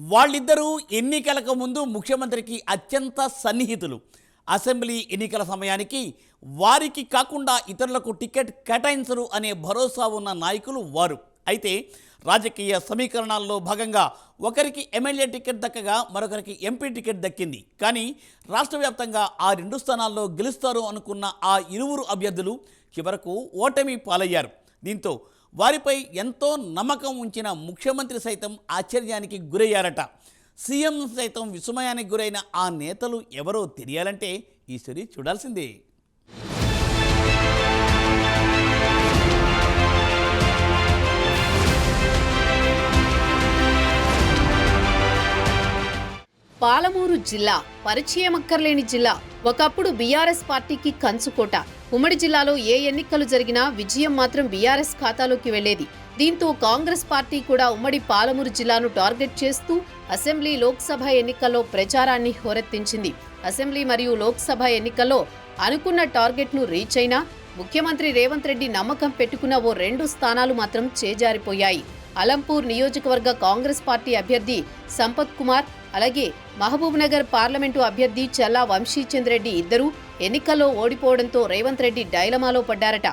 వాళ్ళిద్దరూ ఎన్నికలకు ముందు ముఖ్యమంత్రికి అత్యంత సన్నిహితులు. అసెంబ్లీ ఎన్నికల సమయానికి వారికి కాకుండా ఇతరులకు టికెట్ కేటాయించరు అనే భరోసా ఉన్న నాయకులు వారు. అయితే రాజకీయ సమీకరణాల్లో భాగంగా ఒకరికి ఎమ్మెల్యే టికెట్ దక్కగా మరొకరికి ఎంపీ టికెట్ దక్కింది. కానీ రాష్ట్ర వ్యాప్తంగా ఆ రెండు స్థానాల్లో గెలుస్తారు అనుకున్న ఆ ఇరువురు అభ్యర్థులు చివరకు ఓటమి పాలయ్యారు. దీంతో వారిపై ఎంతో నమ్మకం ఉంచిన ముఖ్యమంత్రి సైతం ఆశ్చర్యానికి గురయ్యారట. సీఎం సైతం విస్మయానికి గురైన ఆ నేతలు ఎవరో తెలియాలంటే ఈసారి చూడాల్సిందే. పాలమూరు జిల్లా పరిచయమక్కర్లేని జిల్లా. ఒకప్పుడు బీఆర్ఎస్ పార్టీకి కంచుకోట. ఉమ్మడి జిల్లాలో ఏ ఎన్నికలు జరిగినా విజయం మాత్రం బీఆర్ఎస్ ఖాతాలోకి వెళ్లేది. దీంతో కాంగ్రెస్ పార్టీ కూడా ఉమ్మడి పాలమూరు జిల్లాను టార్గెట్ చేస్తూ అసెంబ్లీ లోక్సభ ఎన్నికల్లో ప్రచారాన్ని హోరెత్తించింది. అసెంబ్లీ మరియు లోక్సభ ఎన్నికల్లో అనుకున్న టార్గెట్ను రీచ్ అయినా ముఖ్యమంత్రి రేవంత్ రెడ్డి నమ్మకం పెట్టుకున్న ఓ 2 స్థానాలు మాత్రం చేజారిపోయాయి. అలంపూర్ నియోజకవర్గ కాంగ్రెస్ పార్టీ అభ్యర్థి సంపత్ కుమార్, అలాగే మహబూబ్నగర్ పార్లమెంటు అభ్యర్థి చల్లా వంశీచంద్ రెడ్డి ఇద్దరూ ఎన్నికల్లో ఓడిపోవడంతో రేవంత్ రెడ్డి డైలమాలో పడ్డారట.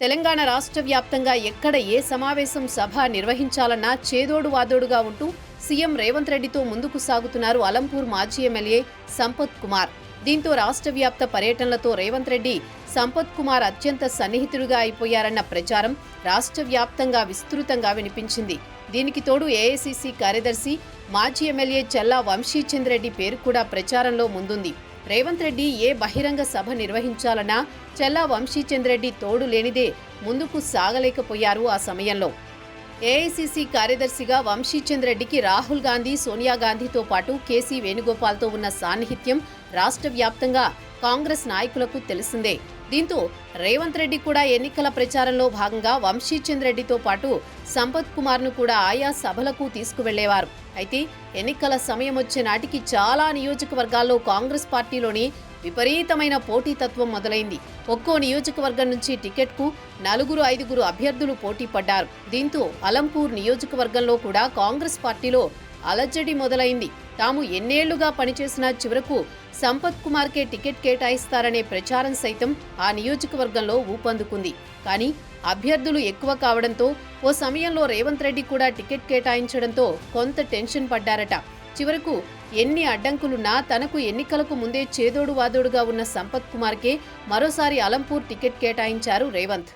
తెలంగాణ రాష్ట్ర వ్యాప్తంగా ఎక్కడ ఏ సమావేశం సభ నిర్వహించాలన్నా చేదోడు వాదోడుగా ఉంటూ సీఎం రేవంత్ రెడ్డితో ముందుకు సాగుతున్నారు అలంపూర్ మాజీ ఎమ్మెల్యే సంపత్ కుమార్. దీంతో రాష్ట్ర వ్యాప్త పర్యటనలతో రేవంత్ రెడ్డి సంపత్ కుమార్ అత్యంత సన్నిహితుడిగా అయిపోయారన్న ప్రచారం రాష్ట్ర వ్యాప్తంగా విస్తృతంగా వినిపించింది. దీనికి తోడు ఏఐసీసీ కార్యదర్శి మాజీ ఎమ్మెల్యే చల్లా వంశీచంద్ రెడ్డి పేరు కూడా ప్రచారంలో ముందుంది. రేవంత్ రెడ్డి ఏ బహిరంగ సభ నిర్వహించాలన్నా చల్లా వంశీచంద్ రెడ్డి తోడు లేనిదే ముందుకు సాగలేకపోయారు. ఆ సమయంలో ఏఐసీసీ కార్యదర్శిగా వంశీచంద్ రెడ్డికి రాహుల్ గాంధీ, సోనియా గాంధీతో పాటు కేసీ వేణుగోపాల్తో ఉన్న సాన్నిహిత్యం రాష్ట్ర వ్యాప్తంగా కాంగ్రెస్ నాయకులకు తెలిసిందే. దీంతో రేవంత్ రెడ్డి కూడా ఎన్నికల ప్రచారంలో భాగంగా వంశీచంద్ రెడ్డితో పాటు సంపత్ కుమార్ను కూడా ఆయా సభలకు తీసుకువెళ్లేవారు. అయితే ఎన్నికల సమయం వచ్చే నాటికి చాలా నియోజకవర్గాల్లో కాంగ్రెస్ పార్టీలోని విపరీతమైన పోటీతత్వం మొదలైంది. ఒక్కో నియోజకవర్గం నుంచి టికెట్కు 4-5 అభ్యర్థులు పోటీ పడ్డారు. దీంతో అలంపూర్ నియోజకవర్గంలో కూడా కాంగ్రెస్ పార్టీలో అలజడి మొదలైంది. తాము ఎన్నేళ్లుగా పనిచేసినా చివరకు సంపత్ కుమార్కే టికెట్ కేటాయిస్తారనే ప్రచారం సైతం ఆ నియోజకవర్గంలో ఊపందుకుంది. కానీ అభ్యర్థులు ఎక్కువ కావడంతో ఓ సమయంలో రేవంత్ రెడ్డి కూడా టికెట్ కేటాయించడంతో కొంత టెన్షన్ పడ్డారట. చివరకు ఎన్ని అడ్డంకులున్నా తనకు ఎన్నికలకు ముందే చేదోడు వాదోడుగా ఉన్న సంపత్ కుమార్కే మరోసారి అలంపూర్ టికెట్ కేటాయించారు రేవంత్.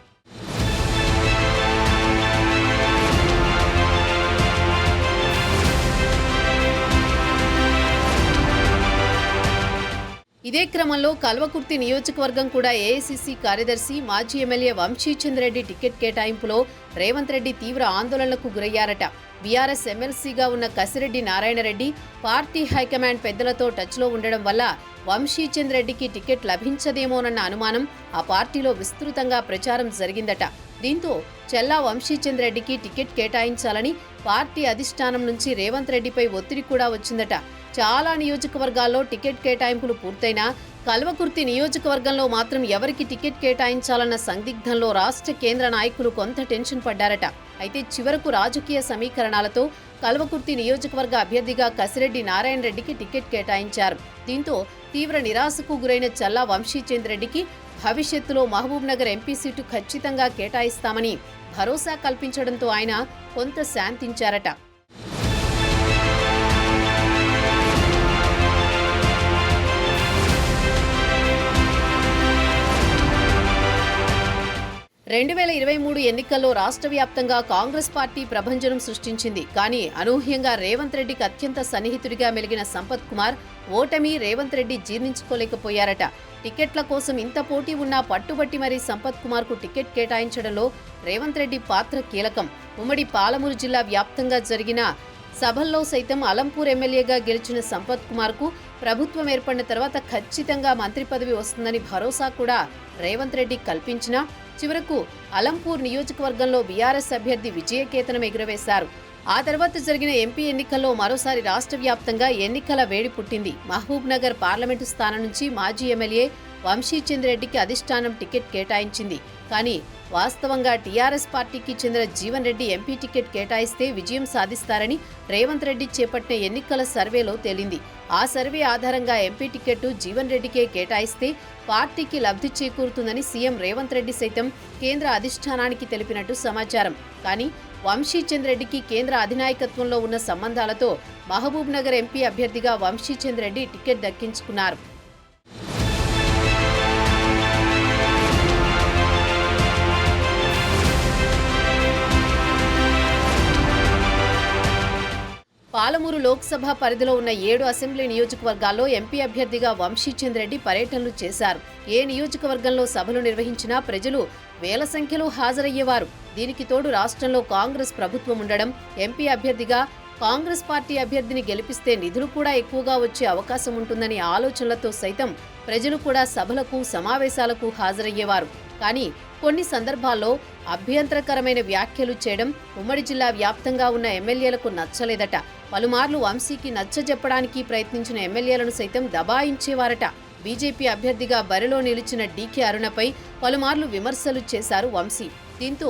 ఇదే క్రమంలో కల్వకుర్తి నియోజకవర్గం కూడా ఏఐసీసీ కార్యదర్శి మాజీ ఎమ్మెల్యే వంశీచంద్ రెడ్డి టికెట్ కేటాయింపులో రేవంత్ రెడ్డి తీవ్ర ఆందోళనలకు గురయ్యారట. బీఆర్ఎస్ ఎమ్మెల్సీగా ఉన్న కసిరెడ్డి నారాయణరెడ్డి పార్టీ హైకమాండ్ పెద్దలతో టచ్లో ఉండడం వల్ల వంశీచంద్ రెడ్డికి టికెట్ లభించదేమోనన్న అనుమానం ఆ పార్టీలో విస్తృతంగా ప్రచారం జరిగిందట. దీంతో చల్లా వంశీచంద్ రెడ్డికి టికెట్ కేటాయించాలని పార్టీ అధిష్టానం నుంచి రేవంత్ రెడ్డిపై ఒత్తిడి కూడా వచ్చిందట. చాలా నియోజకవర్గాల్లో టికెట్ కేటాయింపులు పూర్తయినా కల్వకుర్తి నియోజకవర్గంలో మాత్రం ఎవరికి టికెట్ కేటాయించాలన్న సందిగ్ధంలో రాష్ట్ర కేంద్ర నాయకులు కొంత టెన్షన్ పడ్డారట. అయితే చివరకు రాజకీయ సమీకరణాలతో కల్వకుర్తి నియోజకవర్గ అభ్యర్థిగా కసిరెడ్డి నారాయణ రెడ్డికి టికెట్ కేటాయించారు. దీంతో తీవ్ర నిరాశకు గురైన చల్లా వంశీచంద్ రెడ్డికి భవిష్యత్తులో మహబూబ్నగర్ ఎంపీ సీటు ఖచ్చితంగా కేటాయిస్తామని భరోసా కల్పించడంతో ఆయన కొంత శాంతించారట. రెండు 2023 ఎన్నికల్లో రాష్ట్ర వ్యాప్తంగా కాంగ్రెస్ పార్టీ ప్రభంజనం సృష్టించింది. కానీ అనూహ్యంగా రేవంత్ రెడ్డికి అత్యంత సన్నిహితుడిగా మెలిగిన సంపత్ కుమార్ ఓటమి రేవంత్ రెడ్డి జీర్ణించుకోలేకపోయారట. టికెట్ల కోసం ఇంత పోటీ ఉన్నా పట్టుబట్టి మరీ సంపత్ కుమార్కు టికెట్ కేటాయించడంలో రేవంత్ రెడ్డి పాత్ర కీలకం. ఉమ్మడి పాలమూరు జిల్లా వ్యాప్తంగా జరిగిన సభల్లో సైతం అలంపూర్ ఎమ్మెల్యేగా గెలిచిన సంపత్ కుమార్కు ప్రభుత్వం ఏర్పడిన తర్వాత ఖచ్చితంగా మంత్రి పదవి వస్తుందని భరోసా కూడా రేవంత్ రెడ్డి కల్పించినా చివరకు అలంపూర్ నియోజకవర్గంలో బీఆర్ఎస్ అభ్యర్థి విజయకేతనం ఎగురవేశారు. ఆ తర్వాత జరిగిన ఎంపీ ఎన్నికల్లో మరోసారి రాష్ట్ర వ్యాప్తంగా ఎన్నికల వేడి పుట్టింది. మహబూబ్ నగర్ పార్లమెంటు స్థానం నుంచి మాజీ ఎమ్మెల్యే వంశీచంద్ రెడ్డికి అధిష్టానం టికెట్ కేటాయించింది. కానీ వాస్తవంగా టీఆర్ఎస్ పార్టీకి చెందిన జీవన్ రెడ్డి ఎంపీ టికెట్ కేటాయిస్తే విజయం సాధిస్తారని రేవంత్ రెడ్డి చేపట్టిన ఎన్నికల సర్వేలో తేలింది. ఆ సర్వే ఆధారంగా ఎంపీ టికెట్ జీవన్ రెడ్డికే కేటాయిస్తే పార్టీకి లబ్ధి చేకూరుతుందని సీఎం రేవంత్ రెడ్డి సైతం కేంద్ర అధిష్టానానికి తెలిపినట్టు సమాచారం. కానీ వంశీచంద్ రెడ్డికి కేంద్ర అధినాయకత్వంలో ఉన్న సంబంధాలతో మహబూబ్ నగర్ ఎంపీ అభ్యర్థిగా వంశీచంద్ రెడ్డి టికెట్ దక్కించుకున్నారు. పాలమూరు లోక్సభ పరిధిలో ఉన్న 7 అసెంబ్లీ నియోజకవర్గాల్లో ఎంపీ అభ్యర్థిగా వంశీచంద్ రెడ్డి పర్యటనలు చేశారు. ఏ నియోజకవర్గంలో సభలు నిర్వహించినా ప్రజలు వేల సంఖ్యలో హాజరయ్యేవారు. దీనికి తోడు రాష్ట్రంలో కాంగ్రెస్ ప్రభుత్వం ఉండడం, ఎంపీ అభ్యర్థిగా కాంగ్రెస్ పార్టీ అభ్యర్థిని గెలిపిస్తే నిధులు కూడా ఎక్కువగా వచ్చే అవకాశం ఉంటుందని ఆలోచనలతో సైతం ప్రజలు కూడా సభలకు, సమావేశాలకు హాజరయ్యేవారు. కానీ కొన్ని సందర్భాల్లో అభ్యంతరకరమైన వ్యాఖ్యలు చేయడం ఉమ్మడి జిల్లా వ్యాప్తంగా ఉన్న ఎమ్మెల్యేలకు నచ్చలేదట. పలుమార్లు వంశీకి నచ్చజెప్పడానికి ప్రయత్నించిన ఎమ్మెల్యేలను సైతం దబాయించేవారట. బీజేపీ అభ్యర్థిగా బరిలో నిలిచిన డీకే అరుణపై పలుమార్లు విమర్శలు చేశారు వంశీ. దీంతో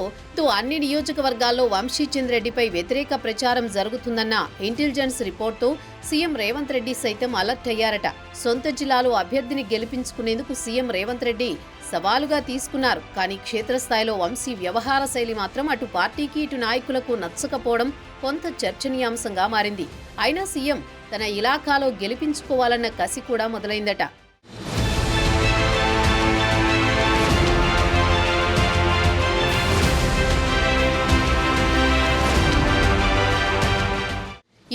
అన్ని నియోజకవర్గాల్లో వంశీచంద్ రెడ్డిపై వ్యతిరేక ప్రచారం జరుగుతుందన్న ఇంటెలిజెన్స్ రిపోర్ట్తో సీఎం రేవంత్ రెడ్డి సైతం అలర్ట్ అయ్యారట. సొంత జిల్లాలో అభ్యర్థిని గెలిపించుకునేందుకు సీఎం రేవంత్ రెడ్డి సవాలుగా తీసుకున్నారు. కానీ క్షేత్రస్థాయిలో వంశీ వ్యవహార శైలి మాత్రం అటు పార్టీకి ఇటు నాయకులకు నచ్చకపోవడం కొంత చర్చనీయాంశంగా మారింది. అయినా సీఎం తన ఇలాకాలో గెలిపించుకోవాలన్న కసి కూడా మొదలైందట.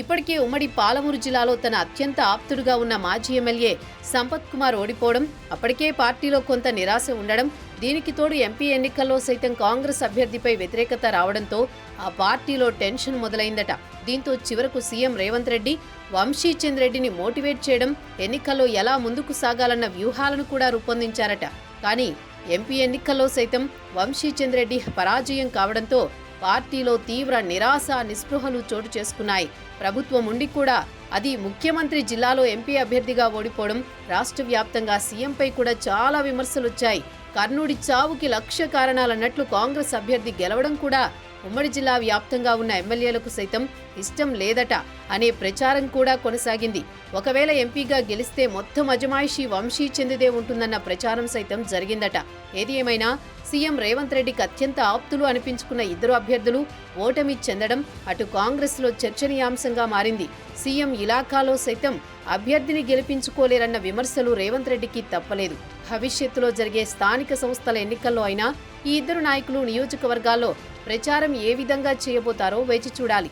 ఇప్పటికే ఉమ్మడి పాలమూరు జిల్లాలో తన అత్యంత ఆప్తుడుగా ఉన్న మాజీ ఎమ్మెల్యే సంపత్ కుమార్ ఓడిపోవడం, అప్పటికే పార్టీలో కొంత నిరాశ ఉండడం, దీనికి తోడు ఎంపీ ఎన్నికల్లో సైతం కాంగ్రెస్ అభ్యర్థిపై వ్యతిరేకత రావడంతో ఆ పార్టీలో టెన్షన్ మొదలైందట. దీంతో చివరకు సీఎం రేవంత్ రెడ్డి వంశీచంద్ రెడ్డిని మోటివేట్ చేయడం, ఎన్నికల్లో ఎలా ముందుకు సాగాలన్న వ్యూహాలను కూడా రూపొందించారట. కానీ ఎంపీ ఎన్నికల్లో సైతం వంశీచంద్ రెడ్డి పరాజయం కావడంతో పార్టీలో తీవ్ర నిరాశ, నిస్పృహలు చోటు చేసుకున్నాయి. ప్రభుత్వం ఉండి కూడా అది ముఖ్యమంత్రి జిల్లాలో ఎంపీ అభ్యర్థిగా ఓడిపోవడం, రాష్ట్ర వ్యాప్తంగా సీఎంపై కూడా చాలా విమర్శలొచ్చాయి. కర్ణుడి చావుకి లక్ష్య కారణాలన్నట్లు కాంగ్రెస్ అభ్యర్థి గెలవడం కూడా ఉమ్మడి జిల్లా వ్యాప్తంగా ఉన్న ఎమ్మెల్యేలకు సైతం ఇష్టం లేదట అనే ప్రచారం కూడా కొనసాగింది. ఒకవేళ ఎంపీగా గెలిస్తే మొత్తం అజమాయిషీ వంశీచంద్దే ఉంటుందన్న ప్రచారం సైతం జరిగిందట. ఏది ఏమైనా సీఎం రేవంత్ రెడ్డికి అత్యంత ఆప్తులు అనిపించుకున్న ఇద్దరు అభ్యర్థులు ఓటమి చెందడం అటు కాంగ్రెస్లో చర్చనీయాంశంగా మారింది. సీఎం ఇలాకాలో సైతం అభ్యర్థిని గెలిపించుకోలేరన్న విమర్శలు రేవంత్ రెడ్డికి తప్పలేదు. భవిష్యత్తులో జరిగే స్థానిక సంస్థల ఎన్నికల్లో అయినా ఈ ఇద్దరు నాయకులు నియోజకవర్గాల్లో ప్రచారం ఏ విధంగా చేయబోతారో వేచి చూడాలి.